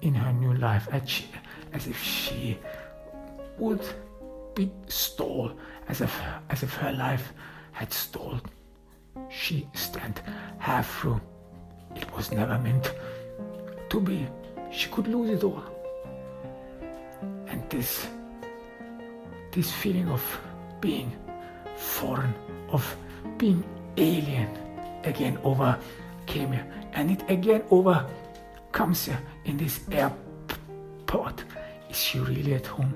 in her new life, as if she would be stalled, as if her life had stalled. She stand half through. It was never meant to be. She could lose it all. And this feeling of being foreign, of being alien, again overcame her. And it again overcomes her in this airport. Is she really at home?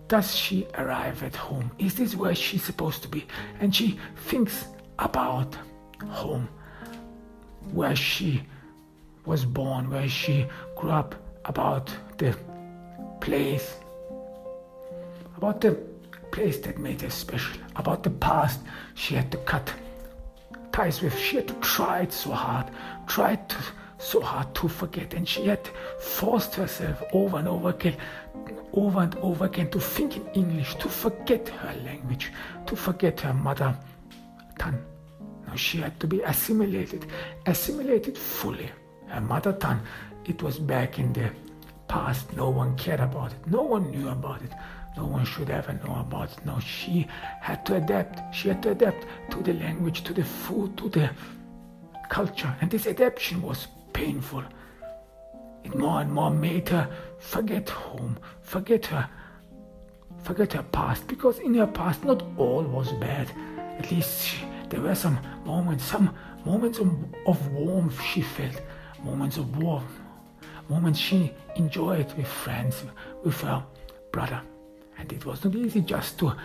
Does she arrive at home? Is this where she's supposed to be? And she thinks about home, where she was born, where she grew up, about the place that made her special, about the past she had to cut ties with. She had to try it so hard to forget, and she had forced herself over and over again to think in English, to forget her language, to forget her mother tongue. Now she had to be assimilated fully. Her mother tongue, it was back in the past. No one cared about it. No one knew about it. No one should ever know about it. No, she had to adapt. She had to adapt to the language, to the food, to the culture. And this adaptation was painful. It more and more made her forget home, forget her past. Because in her past, not all was bad. At least there were some moments of warmth she felt, moments of warmth, moments she enjoyed with friends, with her brother. And it was not easy just to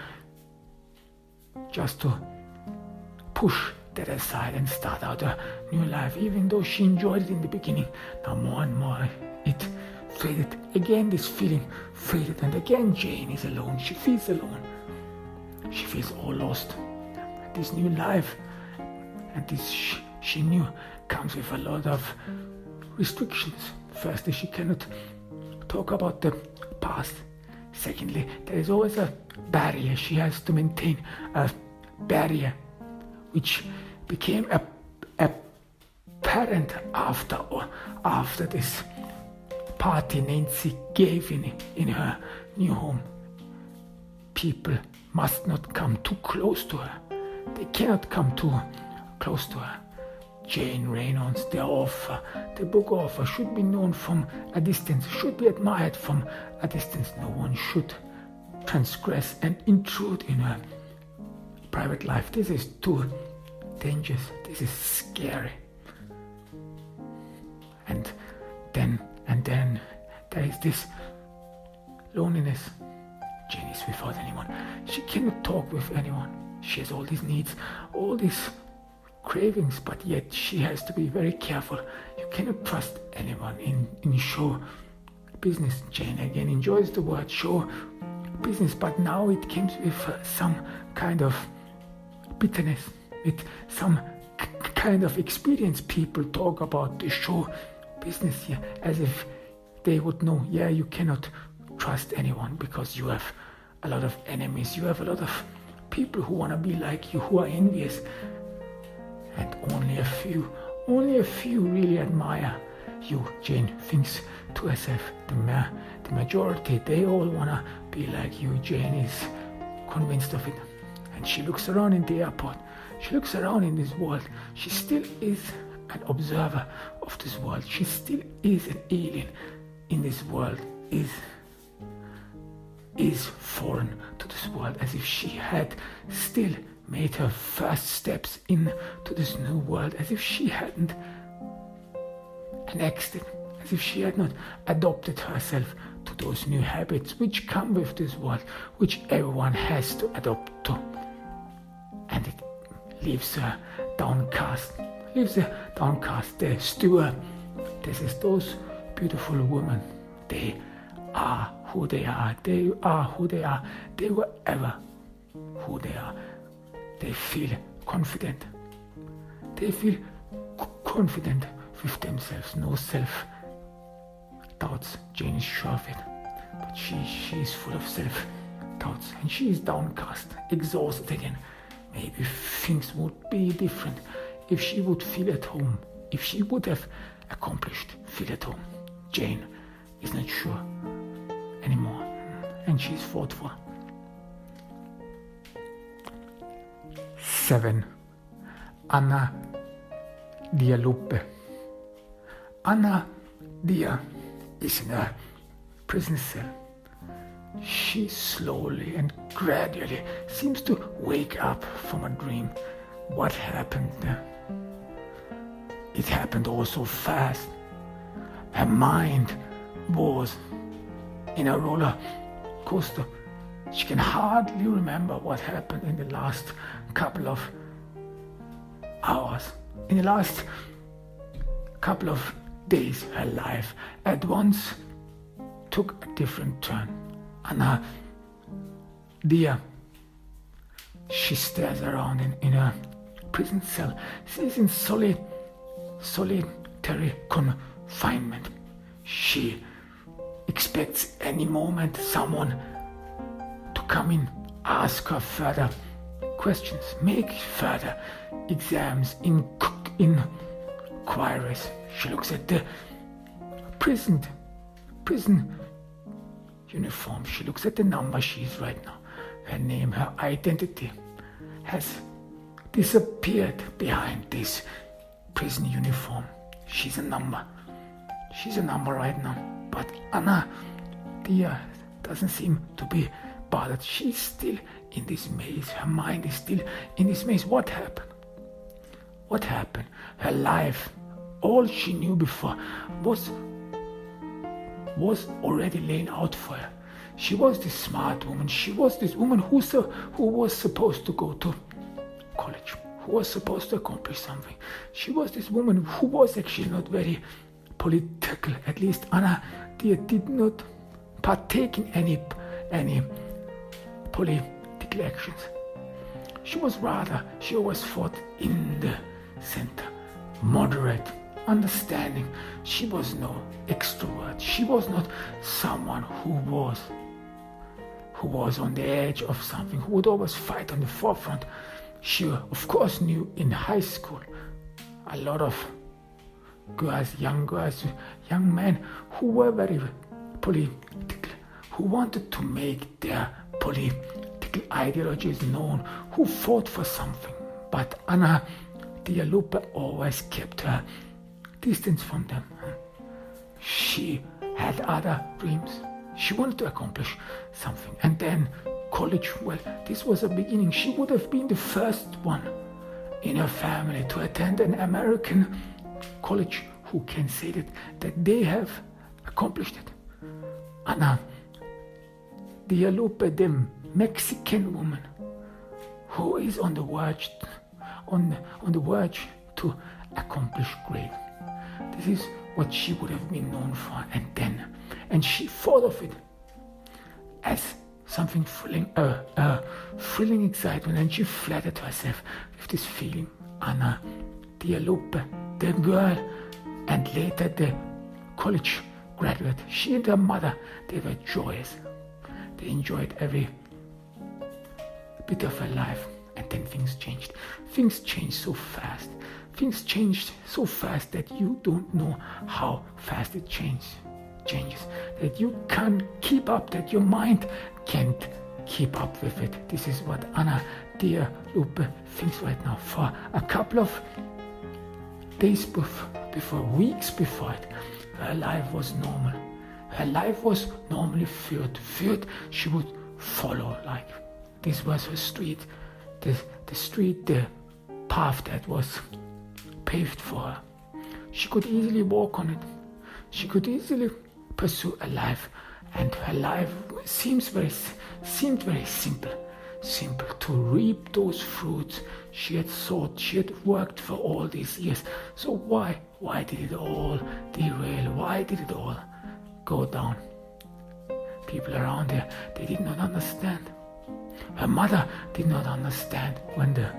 push that aside and start out a new life, even though she enjoyed it in the beginning. Now more and more it faded. Again this feeling faded, and again Jane is alone. She feels alone. She feels all lost. This new life, and this she knew, comes with a lot of restrictions. Firstly, she cannot talk about the past. Secondly, there is always a barrier. She has to maintain a barrier, which became apparent after this party Nancy gave in her new home. People must not come too close to her. They cannot come too close to her. Jane Reynolds, the book author, should be known from a distance, should be admired from a distance. No one should transgress and intrude in her private life. This is too dangerous. This is scary. And then there is this loneliness. Jane is without anyone. She cannot talk with anyone. She has all these needs, all these cravings, but yet she has to be very careful. You cannot trust anyone in show business. Jane again enjoys the word show business, but now it comes with some kind of bitterness, with some kind of experience. People talk about the show business here as if they would know, you cannot trust anyone because you have a lot of enemies. You have a lot of people who want to be like you, who are envious. And only a few really admire you. Jane thinks to herself, the majority, they all want to be like you. Jane is convinced of it. And she looks around in the airport. She looks around in this world. She still is an observer of this world. She still is an alien in this world, is foreign to this world, as if she had still made her first steps into this new world, as if she hadn't annexed it, as if she had not adopted herself to those new habits which come with this world, which everyone has to adopt to. And it leaves her downcast. The steward, this is those beautiful women. They are who they are. They are who they are. They were ever who they are. They feel confident. They feel confident with themselves. No self-doubts. Jane is sure of it. But she is full of self-doubts. And she is downcast, exhausted again. Maybe things would be different if she would feel at home. If she would have accomplished feel at home. Jane is not sure anymore, and she's fought for. 7. Anna Dia Lupe. Anna Dia is in a prison cell. She slowly and gradually seems to wake up from a dream. What happened there? It happened all so fast. Her mind was in a roller coaster. She can hardly remember what happened in the last couple of hours. In the last couple of days, her life at once took a different turn. Anna Dia, she stares around in a prison cell. She's in solitary confinement. She expects any moment someone to come in, ask her further questions, make further exams, inquiries. She looks at the prison uniform. She looks at the number she is right now. Her name, her identity has disappeared behind this prison uniform. She's a number. She's a number right now. But Anna Dia doesn't seem to be bothered. She's still in this maze. Her mind is still in this maze. What happened? What happened? Her life, all she knew before, was already laying out for her. She was this smart woman. She was this woman who was supposed to go to college, who was supposed to accomplish something. She was this woman who was actually not very political. At least Anna Dia did not partake in any political actions. She always fought in the center, moderate, understanding. She was no extrovert. She was not someone who was on the edge of something, who would always fight on the forefront. She, of course, knew in high school a lot of girls, young men who were very political, who wanted to make their political ideologies known, who fought for something. But Anna Dia Lupe always kept her distance from them. She had other dreams. She wanted to accomplish something. And then college, well, this was a beginning. She would have been the first one in her family to attend an American college. Who can say that they have accomplished it? Anna Dia Lupe, the Mexican woman who is on the verge to accomplish great. This is what she would have been known for, and she thought of it as something thrilling excitement, and she flattered herself with this feeling. Anna Dia Lupe, the girl, and later the college graduate, she and her mother, they were joyous. They enjoyed every bit of her life. And then things changed. Things changed so fast. Things changed so fast that you don't know how fast it changes. That you can't keep up, that your mind can't keep up with it. This is what Anna Dia Lupe thinks right now. For a couple of days before, weeks before it, her life was normal. Her life was normally filled. She would follow, like this was her street. The path that was paved for her. She could easily walk on it. She could easily pursue a life, and her life seemed very simple to reap those fruits she had sought, she had worked for all these years. So why did it all derail? Why did it all go down? People around her, they did not understand. Her mother did not understand when the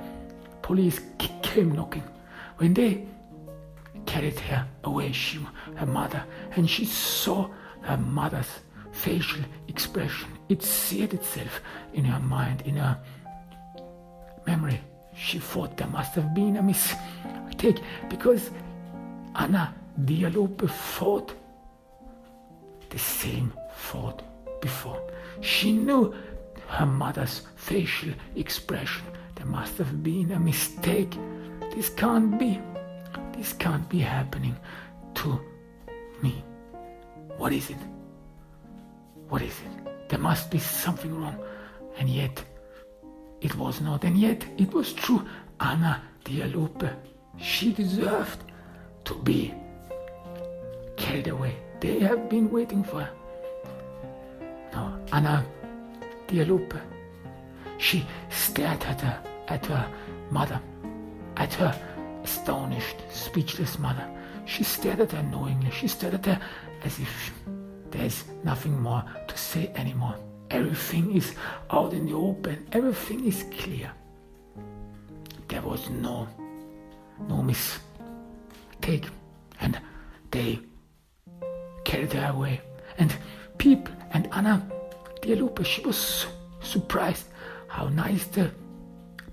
police came knocking. When they carried her away, her mother, and she saw her mother's facial expression. It seared itself in her mind, in her memory. She thought there must have been a mistake, because Anna Dia Lupe thought the same thought before. She knew her mother's facial expression. There must have been a mistake. This can't be happening to me. What is it? What is it? There must be something wrong. And yet, it was not. And yet, it was true. Anna Dia Lupe, she deserved to be carried away. They have been waiting for her. No, Anna Dia Lupe, she stared at her mother, at her astonished, speechless mother. She stared at her knowingly. She stared at her as if there's nothing more to say anymore. Everything is out in the open. Everything is clear. There was no mistake. And they carried her away. And people, and Anna Dia Lupe, she was surprised how nice the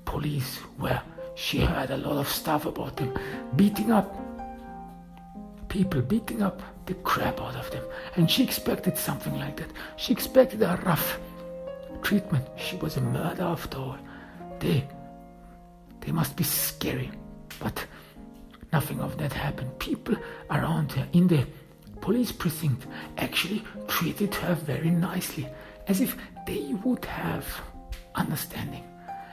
police were. She heard a lot of stuff about them, beating up people, beating up the crap out of them. And she expected something like that. She expected a rough treatment. She was a murderer after all. They must be scary. But nothing of that happened. People around her in the police precinct actually treated her very nicely, as if they would have understanding,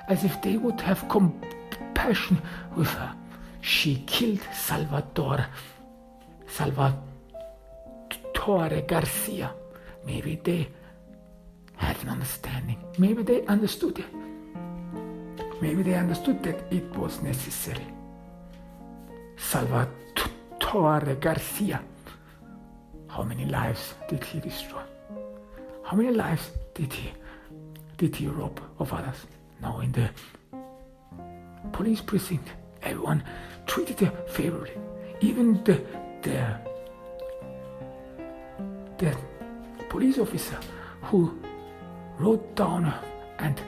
as if they would have compassion with her. She killed Salvatore Garcia. Maybe they had an understanding. Maybe they understood it. Maybe they understood that it was necessary. Salvatore Garcia. How many lives did he destroy? How many lives did he rob of others? Now in the police precinct, everyone treated her favorably. Even the police officer who wrote down and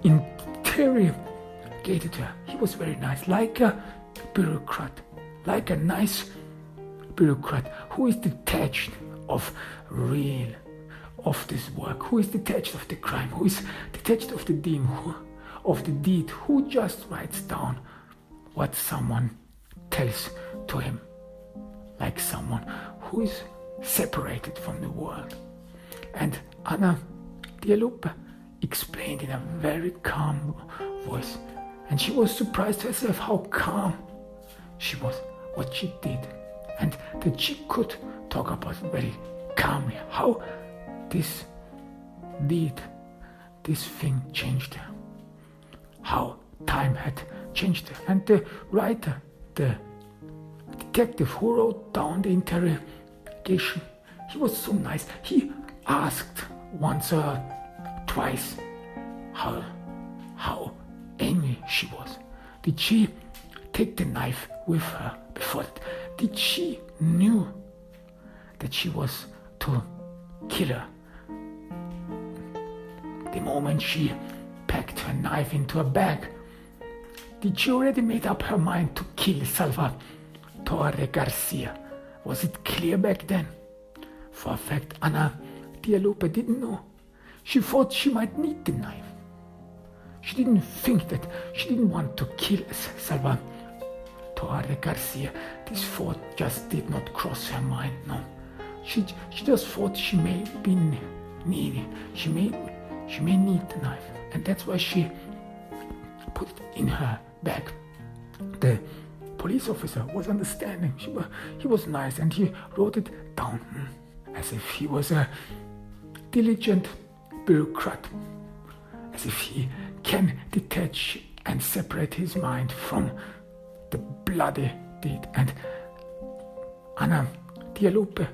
interrogated her, he was very nice, like a bureaucrat, like a nice bureaucrat who is detached of this work, who is detached of the crime, who is detached of the deed, who just writes down what someone tells to him, like someone who is separated from the world. And Anna Dia Lupe explained in a very calm voice, and she was surprised herself how calm she was, what she did, and that she could talk about it very calmly, how this thing changed her, how time had changed her. And the writer, the detective who wrote down the interrogation, he was so nice. He asked once or twice how angry she was. Did she take the knife with her before that? Did she knew that she was to kill her the moment she packed her knife into a bag? Did she already made up her mind to kill Salvatore Garcia? Was it clear back then? For a fact, Anna Dia Lupe didn't know. She thought she might need the knife. She didn't think that she didn't want to kill Salvatore Garcia. This thought just did not cross her mind, no. She just thought she may be needy. She may need the knife. And that's why she put it in her bag. The police officer was understanding. He was nice, and he wrote it down as if he was a diligent bureaucrat, as if he can detach and separate his mind from the bloody deed. And Anna Dia Lupe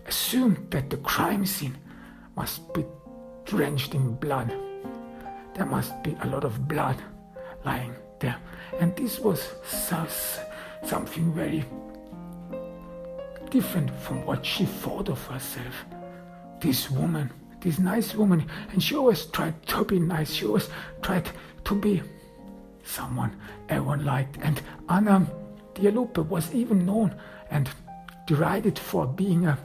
assumed that the crime scene must be drenched in blood. There must be a lot of blood lying there. And this was something very different from what she thought of herself. This woman, this nice woman, and she always tried to be nice. She always tried to be someone everyone liked. And Anna Dia Lupe was even known and derided for being a